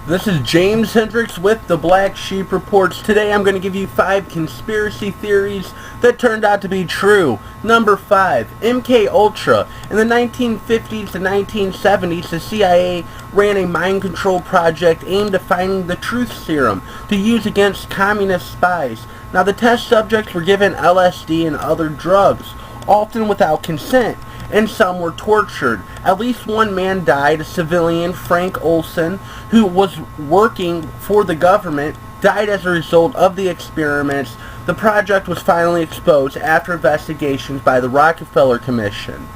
This is James Hendricks with the Black Sheep Reports. Today I'm going to give you 5 conspiracy theories that turned out to be true. Number 5, MK Ultra. In the 1950s to 1970s, the CIA ran a mind control project aimed at finding the truth serum to use against communist spies. Now the test subjects were given LSD and other drugs, often without consent, and some were tortured. At least one man died, a civilian, Frank Olson, who was working for the government, died as a result of the experiments. The project was finally exposed after investigations by the Rockefeller Commission.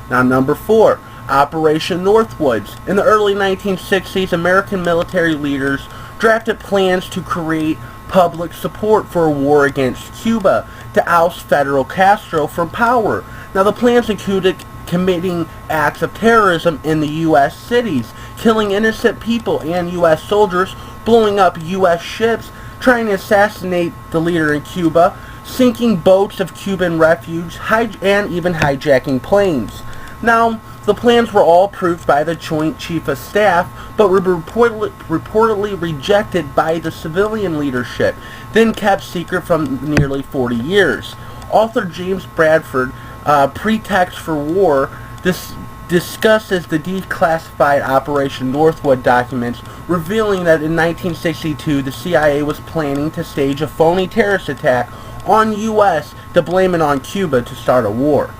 Now number 4, Operation Northwoods. In the early 1960s, American military leaders drafted plans to create public support for a war against Cuba to oust Fidel Castro from power. Now the plans included committing acts of terrorism in the U.S. cities, killing innocent people and U.S. soldiers, blowing up U.S. ships, trying to assassinate the leader in Cuba, sinking boats of Cuban refuge, and even hijacking planes. Now, the plans were all approved by the Joint Chief of Staff, but were reportedly rejected by the civilian leadership, then kept secret for nearly 40 years. Author James Bradford, Pretext for War, discusses the declassified Operation Northwood documents, revealing that in 1962 the CIA was planning to stage a phony terrorist attack on U.S. to blame it on Cuba to start a war.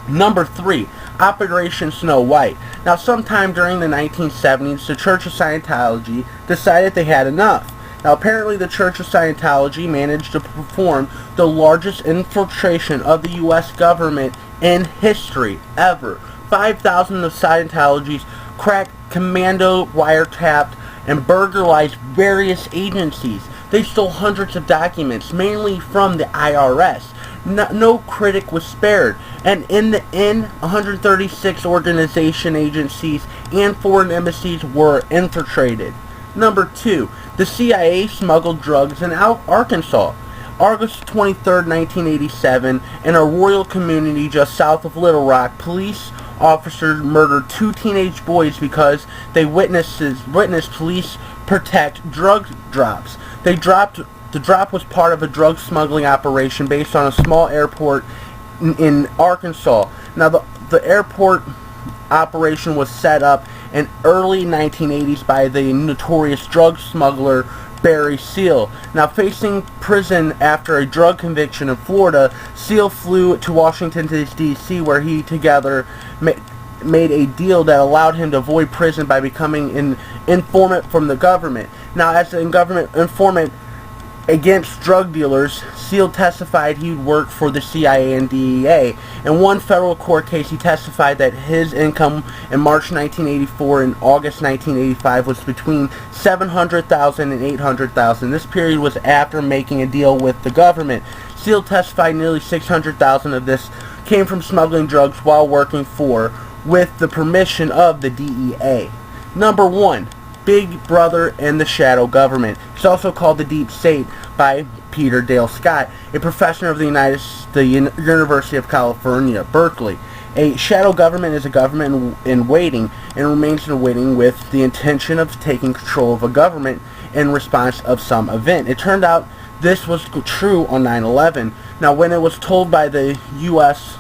Number 3, Operation Snow White. Now, sometime during the 1970s, the Church of Scientology decided they had enough. Now, apparently the Church of Scientology managed to perform the largest infiltration of the U.S. government in history ever. 5,000 of Scientology's cracked, commando, wiretapped, and burglarized various agencies. They stole hundreds of documents, mainly from the IRS. No critic was spared, and in the end, 136 organization agencies and foreign embassies were infiltrated. Number 2, the CIA smuggled drugs in Arkansas. August 23, 1987, in a rural community just south of Little Rock, police officers murdered 2 teenage boys because they witnessed police protect drug drops. The drop was part of a drug smuggling operation based on a small airport in Arkansas. Now, the airport operation was set up in early 1980s by the notorious drug smuggler Barry Seal. Now, facing prison after a drug conviction in Florida, Seal flew to Washington, D.C., where he together made a deal that allowed him to avoid prison by becoming an informant from the government. Now, as a government informant against drug dealers, Seal testified he would work for the CIA and DEA. In one federal court case, he testified that his income in March 1984 and August 1985 was between $700,000 and $800,000. This period was after making a deal with the government. Seal testified nearly $600,000 of this came from smuggling drugs while working with the permission of the DEA. Number 1, Big Brother and the Shadow Government. It's also called the Deep State by Peter Dale Scott, a professor of the University of California, Berkeley. A shadow government is a government in waiting and remains in waiting with the intention of taking control of a government in response of some event. It turned out this was true on 9/11. Now, when it was told by the U.S.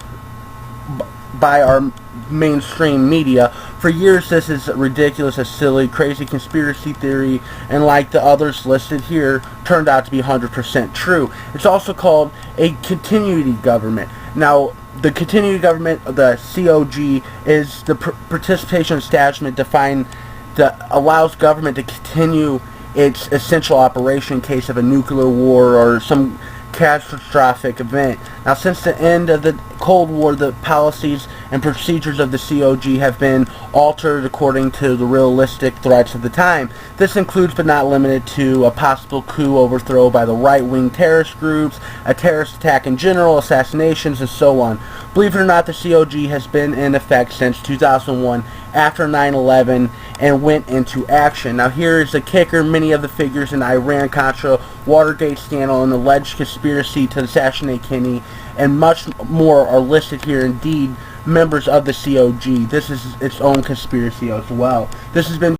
by our mainstream media, for years this is ridiculous, a silly, crazy conspiracy theory, and like the others listed here, turned out to be 100% true. It's also called a continuity government. Now, the continuity government, the COG, is the participation establishment defined that allows government to continue its essential operation in case of a nuclear war or some catastrophic event. Now, since the end of the Cold War, the policies and procedures of the COG have been altered according to the realistic threats of the time. This includes but not limited to a possible coup overthrow by the right-wing terrorist groups, a terrorist attack in general, assassinations, and so on. Believe it or not, the COG has been in effect since 2001 after 9/11 and went into action. Now, here is the kicker. Many of the figures in Iran-Contra, Watergate scandal, and alleged conspiracy to assassinate Kennedy and much more are listed here. Indeed, members of the COG. This is its own conspiracy as well. This has been